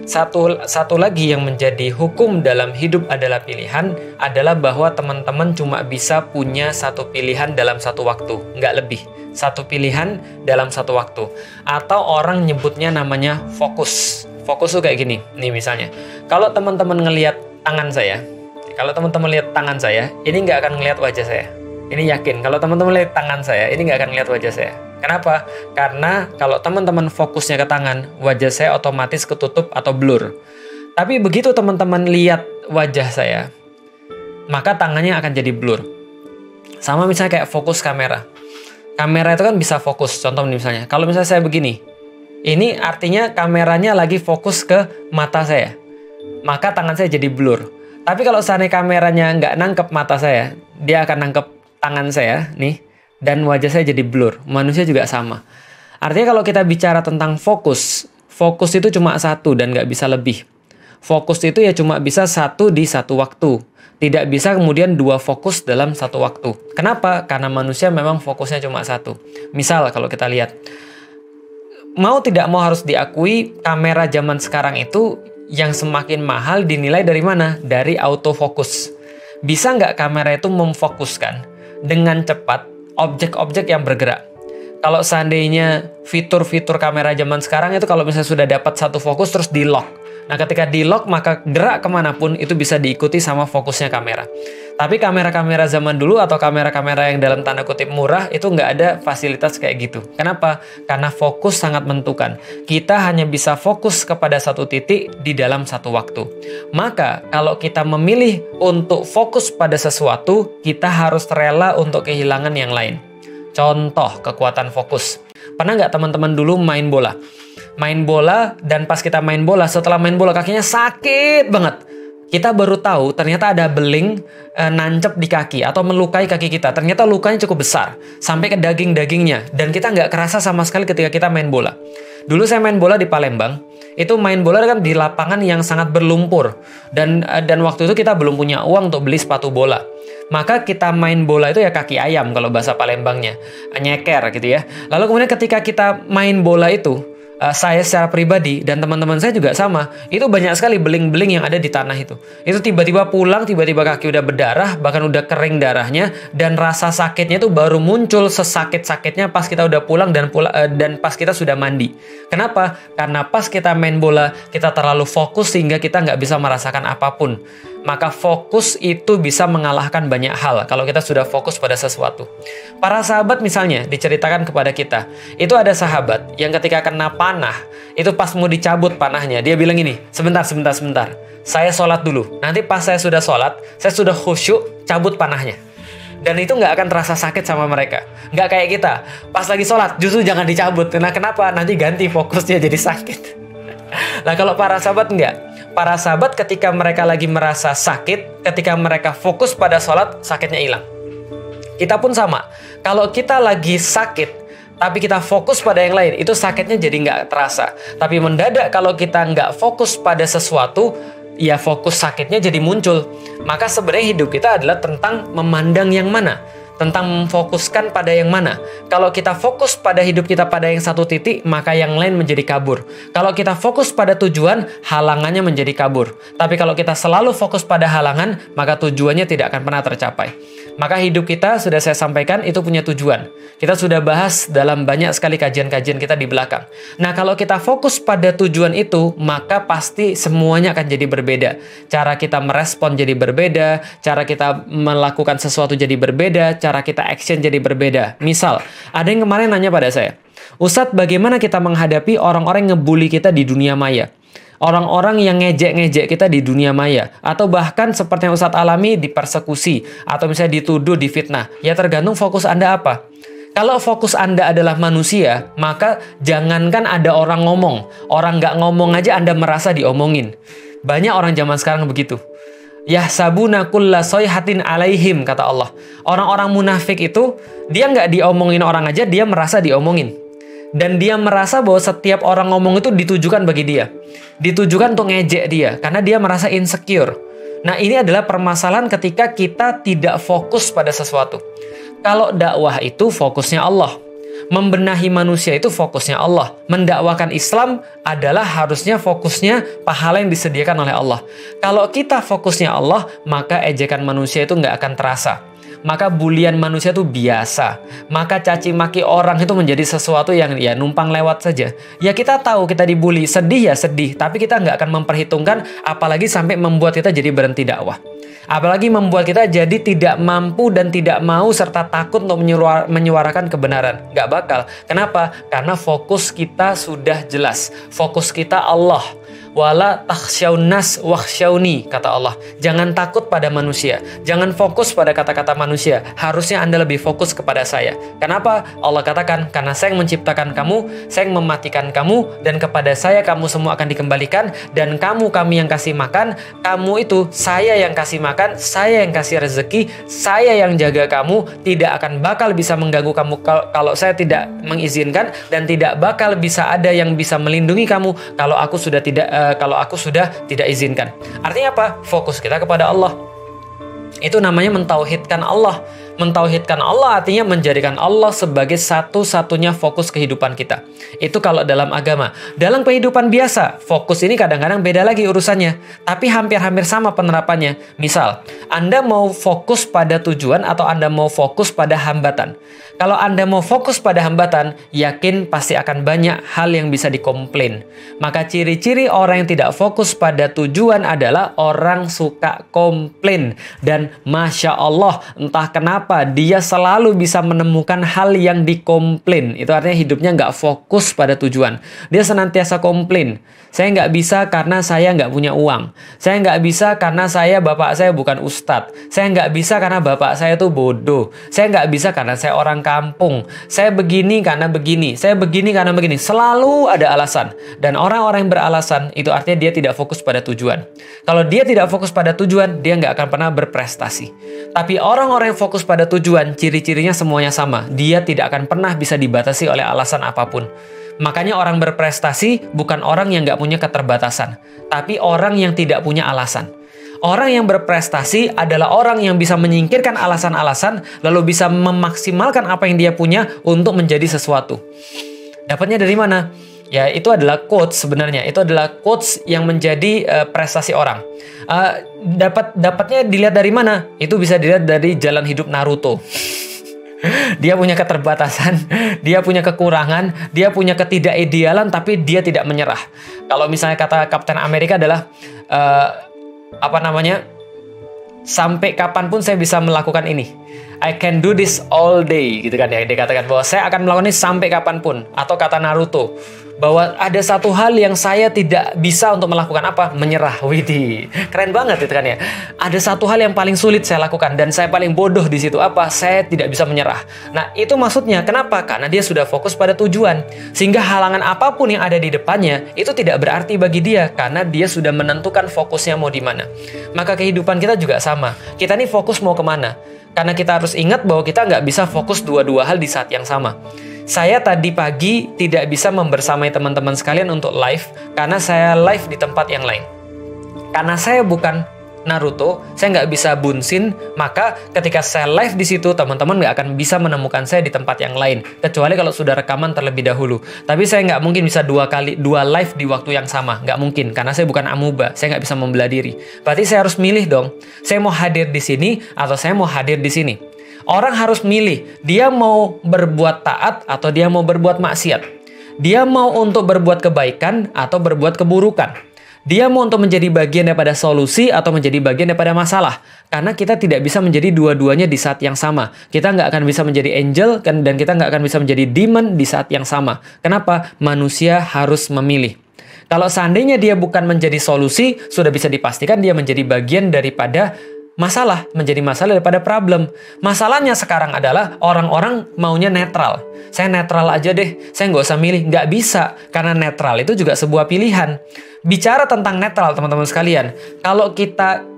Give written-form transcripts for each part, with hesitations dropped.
Satu lagi yang menjadi hukum dalam hidup adalah pilihan, adalah bahwa teman-teman cuma bisa punya satu pilihan dalam satu waktu, nggak lebih. Satu pilihan dalam satu waktu. Atau orang nyebutnya namanya fokus. Fokus tuh kayak gini, nih misalnya. Kalau teman-teman ngelihat tangan saya, ini nggak akan ngelihat wajah saya. Ini yakin, kalau teman-teman lihat tangan saya, ini nggak akan ngelihat wajah saya. Kenapa? Karena kalau teman-teman fokusnya ke tangan, wajah saya otomatis ketutup atau blur. Tapi begitu teman-teman lihat wajah saya, maka tangannya akan jadi blur. Sama misalnya kayak fokus kamera. Kamera itu kan bisa fokus. Contoh misalnya, kalau misalnya saya begini, ini artinya kameranya lagi fokus ke mata saya. Maka tangan saya jadi blur. Tapi kalau seandainya kameranya nggak nangkep mata saya, dia akan nangkep tangan saya, nih. Dan wajah saya jadi blur. Manusia juga sama. Artinya kalau kita bicara tentang fokus itu cuma satu dan nggak bisa lebih. Fokus itu ya cuma bisa satu di satu waktu. Tidak bisa kemudian dua fokus dalam satu waktu. Kenapa? Karena manusia memang fokusnya cuma satu. Misal kalau kita lihat, mau tidak mau harus diakui, kamera zaman sekarang itu yang semakin mahal dinilai dari mana? Dari autofocus. Bisa nggak kamera itu memfokuskan dengan cepat objek-objek yang bergerak? Kalau seandainya fitur-fitur kamera zaman sekarang itu kalau misalnya sudah dapat satu fokus terus di-lock. Nah ketika di-lock maka gerak kemanapun itu bisa diikuti sama fokusnya kamera. Tapi kamera-kamera zaman dulu atau kamera-kamera yang dalam tanda kutip murah itu nggak ada fasilitas kayak gitu. Kenapa? Karena fokus sangat menentukan. Kita hanya bisa fokus kepada satu titik di dalam satu waktu. Maka kalau kita memilih untuk fokus pada sesuatu, kita harus rela untuk kehilangan yang lain. Contoh kekuatan fokus. Pernah nggak teman-teman dulu main bola? Main bola dan pas kita main bola, setelah main bola kakinya sakit banget. Kita baru tahu ternyata ada beling nancep di kaki atau melukai kaki kita. Ternyata lukanya cukup besar sampai ke daging-dagingnya dan kita nggak kerasa sama sekali ketika kita main bola. Dulu saya main bola di Palembang. Itu main bola kan di lapangan yang sangat berlumpur dan waktu itu kita belum punya uang untuk beli sepatu bola. Maka kita main bola itu ya kaki ayam kalau bahasa Palembangnya, nyeker gitu ya. Lalu kemudian ketika kita main bola itu, saya secara pribadi dan teman-teman saya juga sama, itu banyak sekali beling-beling yang ada di tanah itu. Itu tiba-tiba pulang, tiba-tiba kaki udah berdarah, bahkan udah kering darahnya, dan rasa sakitnya itu baru muncul sesakit-sakitnya pas kita udah pulang dan pas kita sudah mandi. Kenapa? Karena pas kita main bola, kita terlalu fokus sehingga kita nggak bisa merasakan apapun. Maka fokus itu bisa mengalahkan banyak hal kalau kita sudah fokus pada sesuatu. Para sahabat misalnya diceritakan kepada kita, itu ada sahabat yang ketika kena panah, itu pas mau dicabut panahnya, dia bilang gini, sebentar, saya sholat dulu. Nanti pas saya sudah sholat, saya sudah khusyuk, cabut panahnya. Dan itu nggak akan terasa sakit sama mereka. Nggak kayak kita, pas lagi sholat, justru jangan dicabut. Nah kenapa? Nanti ganti fokusnya jadi sakit. Nah kalau para sahabat enggak. Para sahabat ketika mereka lagi merasa sakit, ketika mereka fokus pada sholat, sakitnya hilang. Kita pun sama. Kalau kita lagi sakit, tapi kita fokus pada yang lain, itu sakitnya jadi nggak terasa. Tapi mendadak kalau kita nggak fokus pada sesuatu, ya fokus sakitnya jadi muncul. Maka sebenarnya hidup kita adalah tentang memandang yang mana. Tentang memfokuskan pada yang mana. Kalau kita fokus pada hidup kita pada yang satu titik, maka yang lain menjadi kabur. Kalau kita fokus pada tujuan, halangannya menjadi kabur. Tapi kalau kita selalu fokus pada halangan, maka tujuannya tidak akan pernah tercapai. Maka hidup kita, sudah saya sampaikan, itu punya tujuan. Kita sudah bahas dalam banyak sekali kajian-kajian kita di belakang. Nah, kalau kita fokus pada tujuan itu, maka pasti semuanya akan jadi berbeda. Cara kita merespon jadi berbeda, cara kita melakukan sesuatu jadi berbeda, cara kita action jadi berbeda. Misal, ada yang kemarin nanya pada saya, Ustadz, bagaimana kita menghadapi orang-orang yang ngebully kita di dunia maya? Orang-orang yang ngejek-ngejek kita di dunia maya. Atau bahkan seperti yang Ustadz alami dipersekusi. Atau misalnya dituduh, difitnah. Ya tergantung fokus Anda apa. Kalau fokus Anda adalah manusia, maka jangankan ada orang ngomong. Orang nggak ngomong aja Anda merasa diomongin. Banyak orang zaman sekarang begitu. Yahsabuna kulla soyhatin alaihim, kata Allah. Orang-orang munafik itu, dia nggak diomongin orang aja, dia merasa diomongin. Dan dia merasa bahwa setiap orang ngomong itu ditujukan bagi dia. Ditujukan untuk ngejek dia, karena dia merasa insecure. Nah, ini adalah permasalahan ketika kita tidak fokus pada sesuatu. Kalau dakwah itu fokusnya Allah. Membenahi manusia itu fokusnya Allah. Mendakwakan Islam adalah harusnya fokusnya pahala yang disediakan oleh Allah. Kalau kita fokusnya Allah, maka ejekan manusia itu nggak akan terasa. Maka bulian manusia itu biasa. Maka caci maki orang itu menjadi sesuatu yang ya numpang lewat saja. Ya kita tahu kita dibully, sedih ya sedih. Tapi kita nggak akan memperhitungkan, apalagi sampai membuat kita jadi berhenti dakwah. Apalagi membuat kita jadi tidak mampu dan tidak mau serta takut untuk menyuarakan kebenaran. Nggak bakal. Kenapa? Karena fokus kita sudah jelas. Fokus kita Allah. Wala takhsyaunas wakhsyauni, kata Allah. Jangan takut pada manusia. Jangan fokus pada kata-kata manusia. Harusnya Anda lebih fokus kepada saya. Kenapa? Allah katakan, karena saya yang menciptakan kamu, saya yang mematikan kamu, dan kepada saya kamu semua akan dikembalikan, dan kami yang kasih makan, kamu itu saya yang kasih makan, saya yang kasih rezeki, saya yang jaga kamu, tidak akan bakal bisa mengganggu kamu kalau saya tidak mengizinkan, dan tidak bakal bisa ada yang bisa melindungi kamu kalau aku sudah tidak izinkan. Artinya apa? Fokus kita kepada Allah. Itu namanya mentauhidkan Allah. Mentauhidkan Allah artinya menjadikan Allah sebagai satu-satunya fokus kehidupan kita. Itu kalau dalam agama. Dalam kehidupan biasa, fokus ini kadang-kadang beda lagi urusannya. Tapi hampir-hampir sama penerapannya. Misal, Anda mau fokus pada tujuan atau Anda mau fokus pada hambatan. Kalau Anda mau fokus pada hambatan, yakin pasti akan banyak hal yang bisa dikomplain. Maka ciri-ciri orang yang tidak fokus pada tujuan adalah orang suka komplain. Dan Masya Allah, entah kenapa dia selalu bisa menemukan hal yang dikomplain. Itu artinya hidupnya nggak fokus pada tujuan. Dia senantiasa komplain. Saya nggak bisa karena saya nggak punya uang. Saya nggak bisa karena bapak saya bukan ustadz. Saya nggak bisa karena bapak saya tuh bodoh. Saya nggak bisa karena saya orang kampung. Saya begini karena begini. Saya begini karena begini. Selalu ada alasan. Dan orang-orang yang beralasan itu artinya dia tidak fokus pada tujuan. Kalau dia tidak fokus pada tujuan, dia nggak akan pernah berprestasi. Tapi orang-orang yang fokus pada tujuan, ciri-cirinya semuanya sama. Dia tidak akan pernah bisa dibatasi oleh alasan apapun. Makanya orang berprestasi bukan orang yang nggak punya keterbatasan, tapi orang yang tidak punya alasan. Orang yang berprestasi adalah orang yang bisa menyingkirkan alasan-alasan, lalu bisa memaksimalkan apa yang dia punya untuk menjadi sesuatu. Dapatnya dari mana? Ya, itu adalah quotes sebenarnya. Itu adalah quotes yang menjadi prestasi orang. Dapatnya dilihat dari mana? Itu bisa dilihat dari jalan hidup Naruto. Dia punya keterbatasan, dia punya kekurangan, dia punya ketidakidealan, tapi dia tidak menyerah. Kalau misalnya kata Kapten Amerika adalah sampai kapanpun saya bisa melakukan ini. I can do this all day, gitu kan ya. Dia katakan bahwa saya akan melakukan ini sampai kapanpun. Atau kata Naruto, bahwa ada satu hal yang saya tidak bisa untuk melakukan apa? Menyerah. Widih, keren banget itu kan ya. Ada satu hal yang paling sulit saya lakukan dan saya paling bodoh di situ apa? Saya tidak bisa menyerah. Nah, itu maksudnya kenapa? Karena dia sudah fokus pada tujuan. Sehingga halangan apapun yang ada di depannya itu tidak berarti bagi dia karena dia sudah menentukan fokusnya mau di mana. Maka kehidupan kita juga sama. Kita nih fokus mau kemana? Karena kita harus ingat bahwa kita nggak bisa fokus dua-dua hal di saat yang sama. Saya tadi pagi tidak bisa membersamai teman-teman sekalian untuk live karena saya live di tempat yang lain. Karena saya bukan Naruto, saya nggak bisa bunsin, maka ketika saya live di situ, teman-teman nggak akan bisa menemukan saya di tempat yang lain, kecuali kalau sudah rekaman terlebih dahulu. Tapi saya nggak mungkin bisa dua live di waktu yang sama, nggak mungkin, karena saya bukan amuba, saya nggak bisa membelah diri. Berarti saya harus milih dong, saya mau hadir di sini atau saya mau hadir di sini. Orang harus milih, dia mau berbuat taat atau dia mau berbuat maksiat. Dia mau untuk berbuat kebaikan atau berbuat keburukan. Dia mau untuk menjadi bagian daripada solusi atau menjadi bagian daripada masalah. Karena kita tidak bisa menjadi dua-duanya di saat yang sama. Kita nggak akan bisa menjadi angel dan kita nggak akan bisa menjadi demon di saat yang sama. Kenapa? Manusia harus memilih. Kalau seandainya dia bukan menjadi solusi, sudah bisa dipastikan dia menjadi bagian daripada masalah, menjadi masalah daripada problem. Masalahnya sekarang adalah orang-orang maunya netral. Saya netral aja deh, saya nggak usah milih. Nggak bisa, karena netral itu juga sebuah pilihan. Bicara tentang netral, teman-teman sekalian, kalau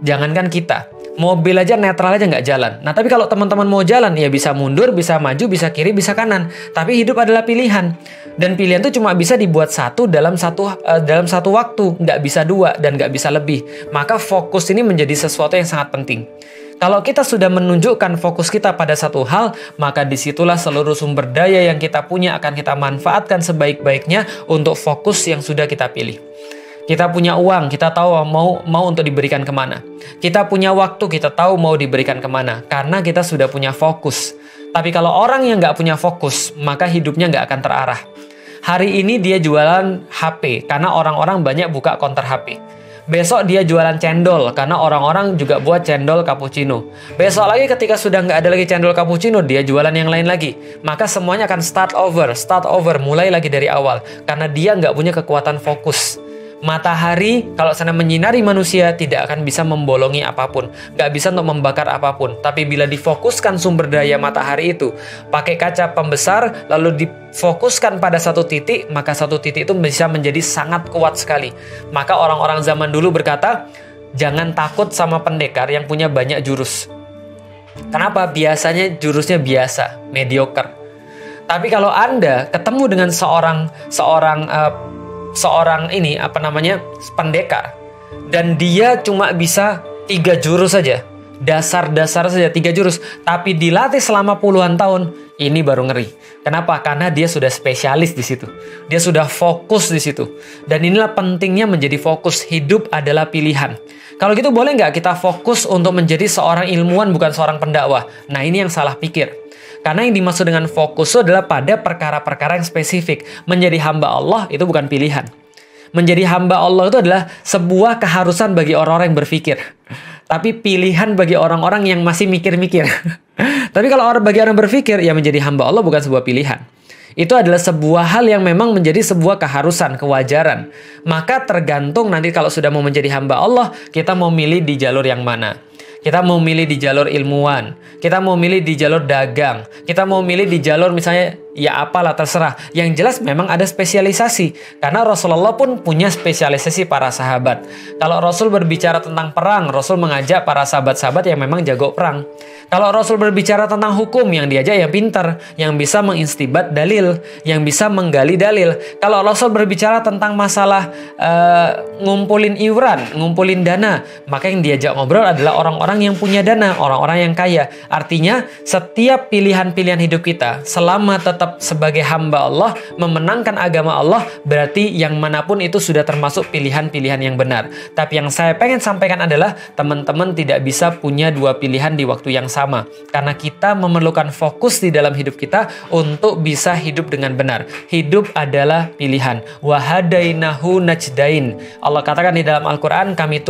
jangankan kita, mobil aja netral aja nggak jalan. Nah, tapi kalau teman-teman mau jalan, ya bisa mundur, bisa maju, bisa kiri, bisa kanan. Tapi hidup adalah pilihan. Dan pilihan itu cuma bisa dibuat satu dalam satu waktu, nggak bisa dua dan nggak bisa lebih. Maka fokus ini menjadi sesuatu yang sangat penting. Kalau kita sudah menunjukkan fokus kita pada satu hal, maka disitulah seluruh sumber daya yang kita punya akan kita manfaatkan sebaik-baiknya untuk fokus yang sudah kita pilih. Kita punya uang, kita tahu mau untuk diberikan kemana. Kita punya waktu, kita tahu mau diberikan kemana. Karena kita sudah punya fokus. Tapi kalau orang yang nggak punya fokus, maka hidupnya nggak akan terarah. Hari ini dia jualan HP, karena orang-orang banyak buka counter HP. Besok dia jualan cendol, karena orang-orang juga buat cendol cappuccino. Besok lagi ketika sudah nggak ada lagi cendol cappuccino, dia jualan yang lain lagi. Maka semuanya akan start over, mulai lagi dari awal. Karena dia nggak punya kekuatan fokus. Matahari kalau sana menyinari manusia tidak akan bisa membolongi apapun, nggak bisa untuk membakar apapun. Tapi bila difokuskan sumber daya matahari itu pakai kaca pembesar lalu difokuskan pada satu titik, maka satu titik itu bisa menjadi sangat kuat sekali. Maka orang-orang zaman dulu berkata, jangan takut sama pendekar yang punya banyak jurus. Kenapa? Biasanya jurusnya biasa, mediocre. Tapi kalau Anda ketemu dengan seorang pendekar, dan dia cuma bisa 3 jurus saja, dasar-dasar saja 3 jurus, tapi dilatih selama puluhan tahun, ini baru ngeri. Kenapa? Karena dia sudah spesialis di situ, dia sudah fokus di situ. Dan inilah pentingnya menjadi fokus. Hidup adalah pilihan. Kalau gitu boleh nggak kita fokus untuk menjadi seorang ilmuwan bukan seorang pendakwah? Nah, ini yang salah pikir. Karena yang dimaksud dengan fokus itu adalah pada perkara-perkara yang spesifik. Menjadi hamba Allah itu bukan pilihan. Menjadi hamba Allah itu adalah sebuah keharusan bagi orang-orang yang berpikir. Tapi pilihan bagi orang-orang yang masih mikir-mikir. Tapi kalau bagi orang berpikir, ya menjadi hamba Allah bukan sebuah pilihan. Itu adalah sebuah hal yang memang menjadi sebuah keharusan, kewajaran. Maka tergantung nanti kalau sudah mau menjadi hamba Allah, kita mau milih di jalur yang mana. Kita mau milih di jalur ilmuwan, kita mau milih di jalur dagang, kita mau milih di jalur misalnya ya apalah terserah. Yang jelas memang ada spesialisasi. Karena Rasulullah pun punya spesialisasi para sahabat. Kalau Rasul berbicara tentang perang, Rasul mengajak para sahabat-sahabat yang memang jago perang. Kalau Rasul berbicara tentang hukum, yang diajak yang pintar, yang bisa menginstibat dalil, yang bisa menggali dalil. Kalau Rasul berbicara tentang masalah ngumpulin iuran, ngumpulin dana, maka yang diajak ngobrol adalah orang-orang yang punya dana, orang-orang yang kaya. Artinya, setiap pilihan-pilihan hidup kita, selama tetap sebagai hamba Allah, memenangkan agama Allah, berarti yang manapun itu sudah termasuk pilihan-pilihan yang benar. Tapi yang saya pengen sampaikan adalah, teman-teman tidak bisa punya 2 pilihan di waktu yang sama. Karena kita memerlukan fokus di dalam hidup kita untuk bisa hidup dengan benar. Hidup adalah pilihan. Wahadainahu najdain. Allah katakan di dalam Al-Quran, kami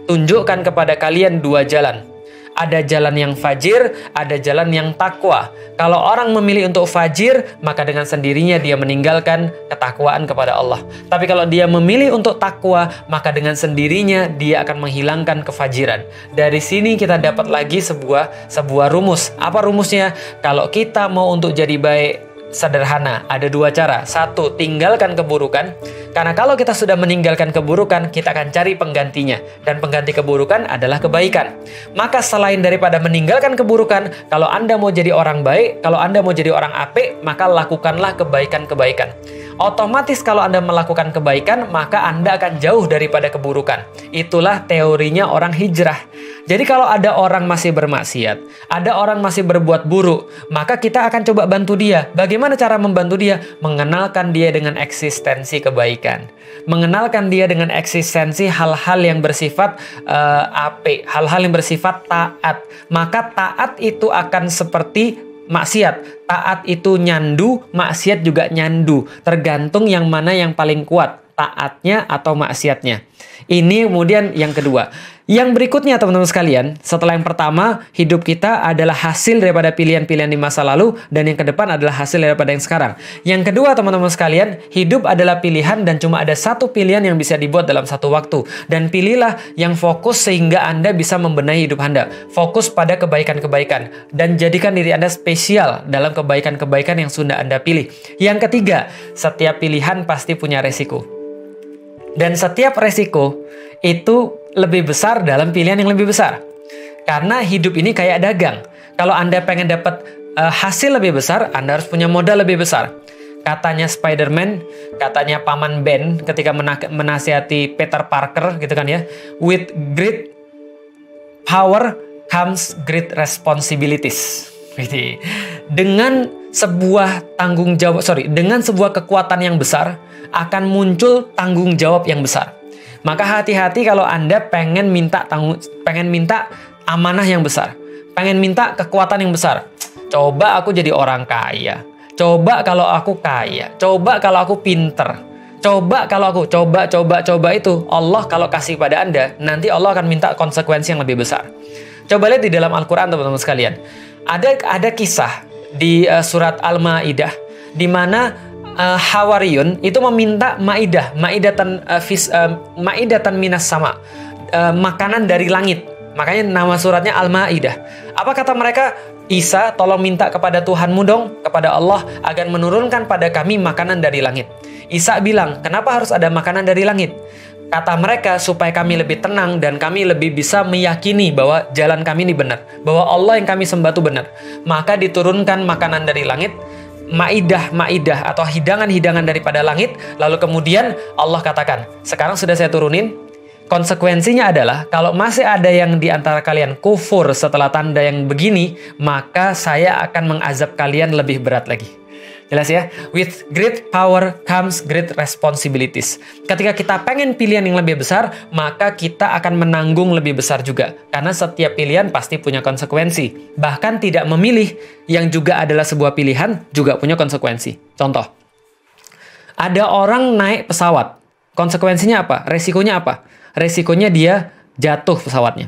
tunjukkan kepada kalian 2 jalan. Ada jalan yang fajir, ada jalan yang takwa. Kalau orang memilih untuk fajir, maka dengan sendirinya dia meninggalkan ketakwaan kepada Allah. Tapi kalau dia memilih untuk takwa, maka dengan sendirinya dia akan menghilangkan kefajiran. Dari sini kita dapat lagi sebuah rumus. Apa rumusnya? Kalau kita mau untuk jadi baik, sederhana, ada 2 cara. 1, tinggalkan keburukan. Karena kalau kita sudah meninggalkan keburukan, kita akan cari penggantinya. Dan pengganti keburukan adalah kebaikan. Maka selain daripada meninggalkan keburukan, kalau Anda mau jadi orang baik, kalau Anda mau jadi orang apik, maka lakukanlah kebaikan-kebaikan. Otomatis kalau Anda melakukan kebaikan, maka Anda akan jauh daripada keburukan. Itulah teorinya orang hijrah. Jadi kalau ada orang masih bermaksiat, ada orang masih berbuat buruk, maka kita akan coba bantu dia. Bagaimana cara membantu dia? Mengenalkan dia dengan eksistensi kebaikan. Mengenalkan dia dengan eksistensi hal-hal yang bersifat apik, hal-hal yang bersifat taat. Maka taat itu akan seperti maksiat. Taat itu nyandu, maksiat juga nyandu. Tergantung yang mana yang paling kuat, taatnya atau maksiatnya. Ini kemudian yang kedua. Yang berikutnya teman-teman sekalian, setelah yang pertama, hidup kita adalah hasil daripada pilihan-pilihan di masa lalu, dan yang ke depan adalah hasil daripada yang sekarang. Yang kedua teman-teman sekalian, hidup adalah pilihan dan cuma ada 1 pilihan yang bisa dibuat dalam 1 waktu. Dan pilihlah yang fokus sehingga Anda bisa membenahi hidup Anda. Fokus pada kebaikan-kebaikan dan jadikan diri Anda spesial dalam kebaikan-kebaikan yang sudah Anda pilih. Yang ketiga, setiap pilihan pasti punya resiko. Dan setiap resiko itu lebih besar dalam pilihan yang lebih besar. Karena hidup ini kayak dagang. Kalau Anda pengen dapat hasil lebih besar, Anda harus punya modal lebih besar. Katanya Spider-Man, katanya Paman Ben ketika menasihati Peter Parker gitu kan ya. With great power comes great responsibilities. Dengan sebuah dengan sebuah kekuatan yang besar akan muncul tanggung jawab yang besar. Maka hati-hati kalau Anda pengen minta amanah yang besar, pengen minta kekuatan yang besar. Coba aku jadi orang kaya. Coba kalau aku kaya. Coba kalau aku pinter. Coba itu. Allah kalau kasih pada Anda, nanti Allah akan minta konsekuensi yang lebih besar. Coba lihat di dalam Al-Quran teman-teman sekalian. Ada kisah di surat Al-Ma'idah di mana Hawariyun itu meminta ma'idatan minas sama, makanan dari langit. Makanya nama suratnya Al-Ma'idah. Apa kata mereka? Isa, tolong minta kepada Tuhanmu dong, kepada Allah, agar menurunkan pada kami makanan dari langit. Isa bilang, kenapa harus ada makanan dari langit? Kata mereka, supaya kami lebih tenang dan kami lebih bisa meyakini bahwa jalan kami ini benar. Bahwa Allah yang kami sembah itu benar. Maka diturunkan makanan dari langit, ma'idah atau hidangan-hidangan daripada langit. Lalu kemudian Allah katakan, sekarang sudah saya turunin. Konsekuensinya adalah, kalau masih ada yang di antara kalian kufur setelah tanda yang begini, maka saya akan mengazab kalian lebih berat lagi. Jelas ya? With great power comes great responsibilities. Ketika kita pengen pilihan yang lebih besar, maka kita akan menanggung lebih besar juga. Karena setiap pilihan pasti punya konsekuensi. Bahkan tidak memilih, yang juga adalah sebuah pilihan, juga punya konsekuensi. Contoh, ada orang naik pesawat. Konsekuensinya apa? Resikonya apa? Resikonya dia jatuh pesawatnya.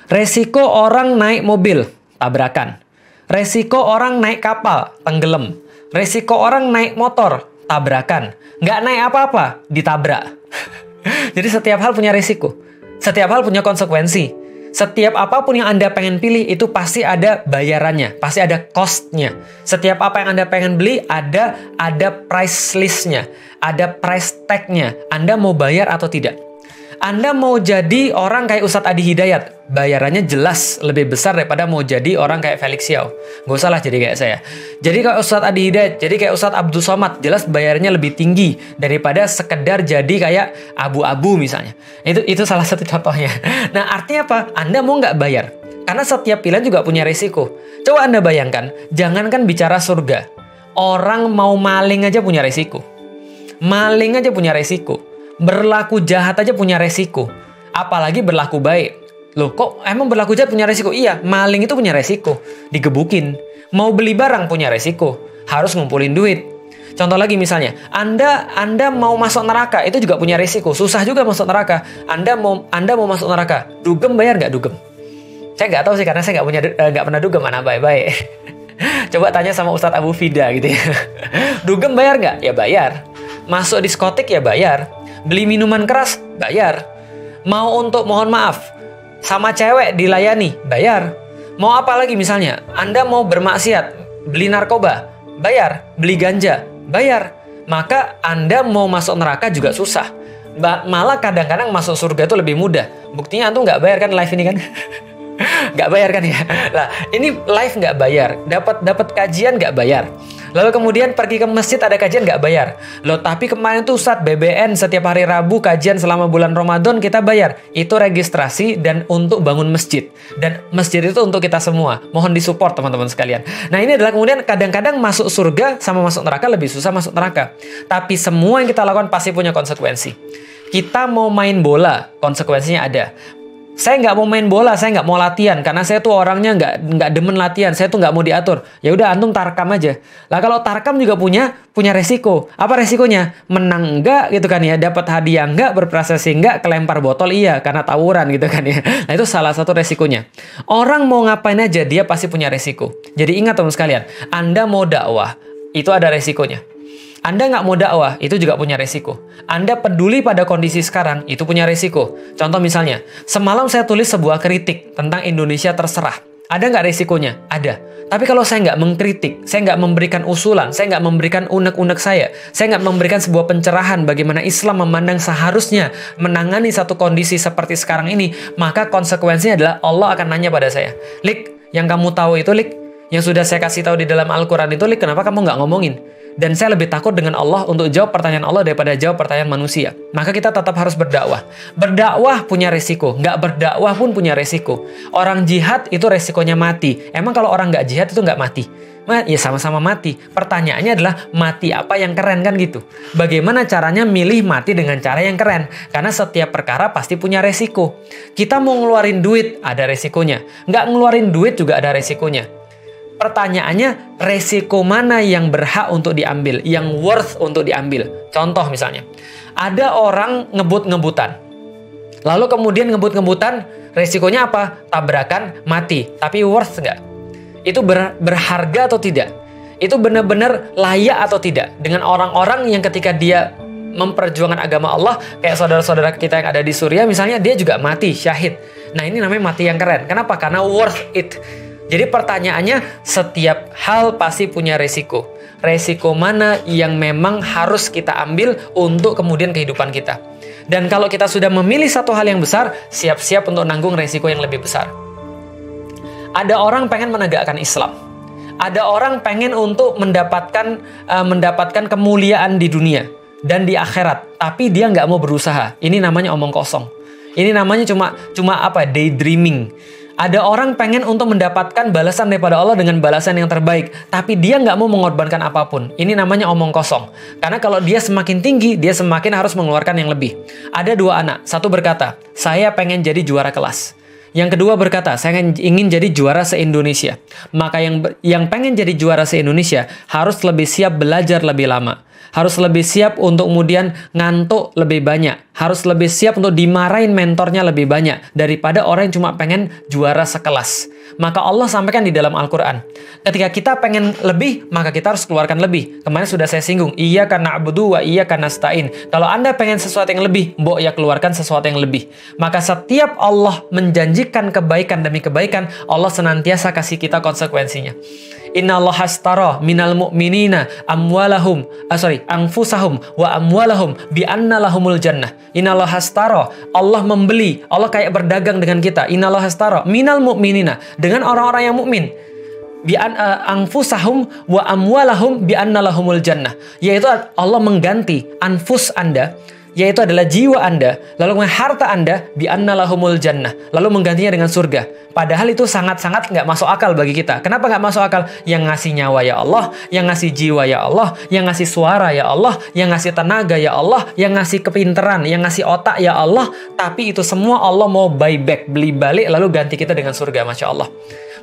Resiko orang naik mobil, tabrakan. Resiko orang naik kapal, tenggelam. Resiko orang naik motor, tabrakan. Nggak naik apa-apa, ditabrak. Jadi setiap hal punya resiko. Setiap hal punya konsekuensi. Setiap apapun yang Anda pengen pilih, itu pasti ada bayarannya. Pasti ada cost-nya. Setiap apa yang Anda pengen beli, ada price list-nya. Ada price tag-nya. Anda mau bayar atau tidak? Anda mau jadi orang kayak Ustadz Adi Hidayat, bayarannya jelas lebih besar daripada mau jadi orang kayak Felix Yao. Nggak usah lah jadi kayak saya. Jadi kayak Ustadz Adi Hidayat, jadi kayak Ustadz Abdul Somad, jelas bayarnya lebih tinggi daripada sekedar jadi kayak abu-abu misalnya. Itu salah satu contohnya. Nah, artinya apa? Anda mau nggak bayar? Karena setiap pilihan juga punya risiko. Coba Anda bayangkan, jangankan bicara surga. Orang mau maling aja punya risiko. Maling aja punya resiko. Berlaku jahat aja punya resiko. Apalagi berlaku baik. Loh, kok emang berlaku jahat punya resiko? Iya, maling itu punya resiko. Digebukin. Mau beli barang punya resiko. Harus ngumpulin duit. Contoh lagi misalnya, Anda mau masuk neraka, itu juga punya resiko. Susah juga masuk neraka. Anda mau masuk neraka. Dugem bayar nggak dugem? Saya nggak tahu sih, karena saya nggak pernah dugem, anak baik-baik. Coba tanya sama Ustadz Abu Fida gitu ya. Dugem bayar nggak? Ya bayar. Masuk diskotik ya bayar. Beli minuman keras, bayar. Mau untuk mohon maaf sama cewek dilayani, bayar. Mau apa lagi misalnya? Anda mau bermaksiat, beli narkoba, bayar. Beli ganja, bayar. Maka Anda mau masuk neraka juga susah. Malah kadang-kadang masuk surga itu lebih mudah. Buktinya Antum nggak bayar kan live ini kan? Nggak bayar kan ya? Nah, ini live nggak bayar. Dapat kajian nggak bayar. Lalu kemudian pergi ke masjid ada kajian nggak bayar. Loh, tapi kemarin tuh Ustadz BBN setiap hari Rabu kajian selama bulan Ramadan kita bayar. Itu registrasi dan untuk bangun masjid. Dan masjid itu untuk kita semua. Mohon disupport teman-teman sekalian. Nah, ini adalah kemudian kadang-kadang masuk surga sama masuk neraka lebih susah masuk neraka. Tapi semua yang kita lakukan pasti punya konsekuensi. Kita mau main bola, konsekuensinya ada. Saya nggak mau main bola, saya nggak mau latihan karena saya tuh orangnya nggak demen latihan, saya tuh nggak mau diatur. Ya udah antum tarkam aja. Lah kalau tarkam juga punya resiko. Apa resikonya? Menang enggak gitu kan ya, dapat hadiah enggak, berprestasi enggak, kelempar botol iya karena tawuran gitu kan ya. Nah itu salah satu resikonya. Orang mau ngapain aja dia pasti punya resiko. Jadi ingat teman sekalian, Anda mau dakwah itu ada resikonya. Anda nggak mau dakwah, itu juga punya resiko. Anda peduli pada kondisi sekarang, itu punya resiko. Contoh misalnya, semalam saya tulis sebuah kritik tentang Indonesia terserah. Ada nggak resikonya? Ada. Tapi kalau saya nggak mengkritik, saya nggak memberikan usulan, saya nggak memberikan unek-unek saya nggak memberikan sebuah pencerahan bagaimana Islam memandang seharusnya menangani satu kondisi seperti sekarang ini, maka konsekuensinya adalah Allah akan nanya pada saya, Lik, yang kamu tahu itu, Lik, yang sudah saya kasih tahu di dalam Al-Quran itu, Lik, kenapa kamu nggak ngomongin? Dan saya lebih takut dengan Allah untuk jawab pertanyaan Allah daripada jawab pertanyaan manusia. Maka kita tetap harus berdakwah. Berdakwah punya resiko. Nggak berdakwah pun punya resiko. Orang jihad itu resikonya mati. Emang kalau orang nggak jihad itu nggak mati? Ya sama-sama mati. Pertanyaannya adalah mati apa yang keren kan gitu. Bagaimana caranya milih mati dengan cara yang keren? Karena setiap perkara pasti punya resiko. Kita mau ngeluarin duit, ada resikonya. Nggak ngeluarin duit juga ada resikonya. Pertanyaannya, resiko mana yang berhak untuk diambil, yang worth untuk diambil? Contoh misalnya, ada orang ngebut-ngebutan. Lalu kemudian ngebut-ngebutan, resikonya apa? Tabrakan, mati. Tapi worth nggak? Itu berharga atau tidak? Itu benar-benar layak atau tidak? Dengan orang-orang yang ketika dia memperjuangkan agama Allah, kayak saudara-saudara kita yang ada di Suriah misalnya, dia juga mati, syahid. Nah ini namanya mati yang keren. Kenapa? Karena worth it. Jadi pertanyaannya, setiap hal pasti punya resiko. Resiko mana yang memang harus kita ambil untuk kemudian kehidupan kita. Dan kalau kita sudah memilih satu hal yang besar, siap-siap untuk nanggung resiko yang lebih besar. Ada orang pengen menegakkan Islam. Ada orang pengen untuk mendapatkan kemuliaan di dunia dan di akhirat. Tapi dia nggak mau berusaha. Ini namanya omong kosong. Ini namanya cuma daydreaming. Ada orang pengen untuk mendapatkan balasan daripada Allah dengan balasan yang terbaik. Tapi dia nggak mau mengorbankan apapun. Ini namanya omong kosong. Karena kalau dia semakin tinggi, dia semakin harus mengeluarkan yang lebih. Ada dua anak. Satu berkata, saya pengen jadi juara kelas. Yang kedua berkata, saya ingin jadi juara se-Indonesia. Maka yang pengen jadi juara se-Indonesia harus lebih siap belajar lebih lama. Harus lebih siap untuk kemudian ngantuk lebih banyak. Harus lebih siap untuk dimarahin mentornya lebih banyak daripada orang yang cuma pengen juara sekelas. Maka Allah sampaikan di dalam Al-Quran, ketika kita pengen lebih, maka kita harus keluarkan lebih. Kemarin sudah saya singgung, iyyaka na'budu wa iyyaka nasta'in. Kalau Anda pengen sesuatu yang lebih, mbok ya keluarkan sesuatu yang lebih. Maka setiap Allah menjanjikan kebaikan demi kebaikan, Allah senantiasa kasih kita konsekuensinya. Innallaha astara minal mu'minina anfusahum wa amwalahum bi anna lahumul jannah. Innallaha astara, Allah membeli, Allah kayak berdagang dengan kita. Innallaha astara minal mu'minina, dengan orang-orang yang mukmin. Bi anfusahum wa amwalahum bi anna lahumul jannah. Yaitu Allah mengganti anfus Anda, yaitu adalah jiwa Anda, lalu harta Anda, bi anna lahumul jannah, lalu menggantinya dengan surga. Padahal itu sangat-sangat nggak masuk akal bagi kita. Kenapa nggak masuk akal? Yang ngasih nyawa ya Allah, yang ngasih jiwa ya Allah, yang ngasih suara ya Allah, yang ngasih tenaga ya Allah, yang ngasih kepinteran, yang ngasih otak ya Allah. Tapi itu semua Allah mau buyback, beli balik, lalu ganti kita dengan surga, Masya Allah.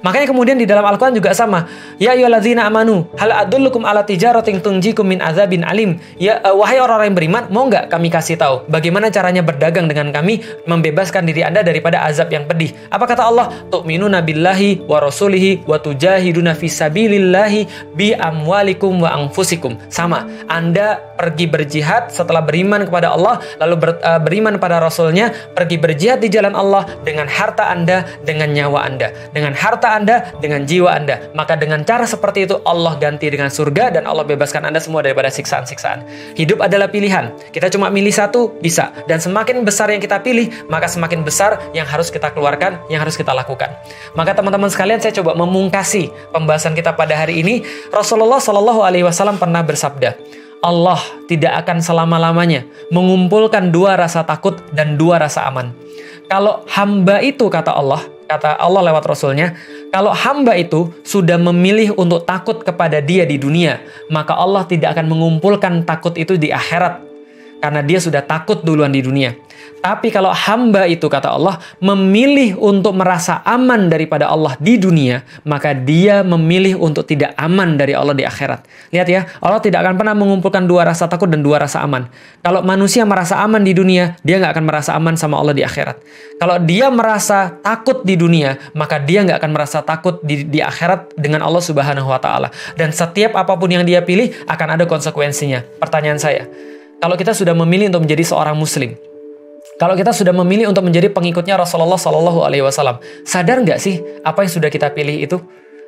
Makanya kemudian di dalam Al-Quran juga sama. Ya ayyuhalladzina amanu, hal adullukum ala tijaratin tunjikum min azabin alim. Ya wahai orang-orang yang beriman, mau nggak kami kasih tahu bagaimana caranya berdagang dengan kami, membebaskan diri Anda daripada azab yang pedih. Apa kata Allah? Tu'minuna billahi wa rasulihi wa tujahiduna fisabilillahi bi amwalikum wa anfusikum. Sama, Anda pergi berjihad setelah beriman kepada Allah, lalu beriman pada Rasulnya, pergi berjihad di jalan Allah dengan harta Anda, dengan nyawa Anda, dengan harta Anda, dengan jiwa Anda. Maka dengan cara seperti itu Allah ganti dengan surga dan Allah bebaskan Anda semua daripada siksaan-siksaan. Hidup adalah pilihan. Kita cuma milih satu, bisa. Dan semakin besar yang kita pilih, maka semakin besar yang harus kita keluarkan, yang harus kita lakukan. Maka teman-teman sekalian, saya coba memungkasi pembahasan kita pada hari ini. Rasulullah SAW pernah bersabda, Allah tidak akan selama-lamanya mengumpulkan dua rasa takut dan dua rasa aman. Kalau hamba itu, kata Allah lewat Rasulnya, kalau hamba itu sudah memilih untuk takut kepada dia di dunia, maka Allah tidak akan mengumpulkan takut itu di akhirat, karena dia sudah takut duluan di dunia. Tapi kalau hamba itu, kata Allah, memilih untuk merasa aman daripada Allah di dunia, maka dia memilih untuk tidak aman dari Allah di akhirat. Lihat ya, Allah tidak akan pernah mengumpulkan dua rasa takut dan dua rasa aman. Kalau manusia merasa aman di dunia, dia nggak akan merasa aman sama Allah di akhirat. Kalau dia merasa takut di dunia, maka dia nggak akan merasa takut di akhirat dengan Allah Subhanahu wa Ta'ala. Dan setiap apapun yang dia pilih akan ada konsekuensinya. Pertanyaan saya, kalau kita sudah memilih untuk menjadi seorang Muslim, kalau kita sudah memilih untuk menjadi pengikutnya Rasulullah SAW, sadar nggak sih apa yang sudah kita pilih itu?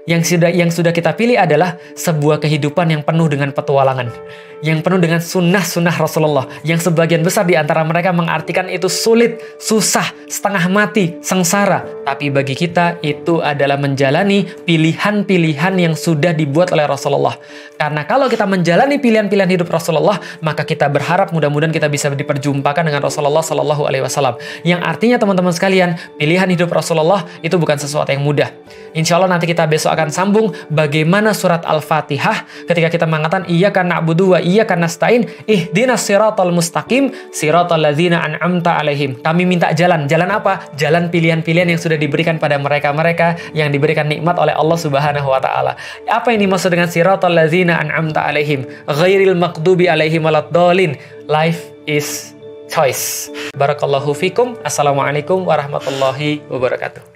Yang sudah kita pilih adalah sebuah kehidupan yang penuh dengan petualangan, yang penuh dengan sunnah-sunnah Rasulullah, yang sebagian besar di antara mereka mengartikan itu sulit, susah, setengah mati, sengsara. Tapi bagi kita itu adalah menjalani pilihan-pilihan yang sudah dibuat oleh Rasulullah. Karena kalau kita menjalani pilihan-pilihan hidup Rasulullah, maka kita berharap mudah-mudahan kita bisa diperjumpakan dengan Rasulullah Sallallahu Alaihi Wasallam. Yang artinya teman-teman sekalian, pilihan hidup Rasulullah itu bukan sesuatu yang mudah. Insya Allah nanti kita besok akan sambung bagaimana surat Al-Fatihah ketika kita mengatakan iyyaka na'budu wa iyyaka nasta'in ihdinas siratal mustaqim siratal ladzina an'amta alaihim. Kami minta jalan. Jalan apa? Jalan pilihan-pilihan yang sudah diberikan pada mereka-mereka yang diberikan nikmat oleh Allah Subhanahu wa taala. Apa yang dimaksud dengan siratal ladzina an'amta alaihim? Ghairil maghdubi alaihim waladdallin. Life is choice. Barakallahu fikum. Assalamualaikum warahmatullahi wabarakatuh.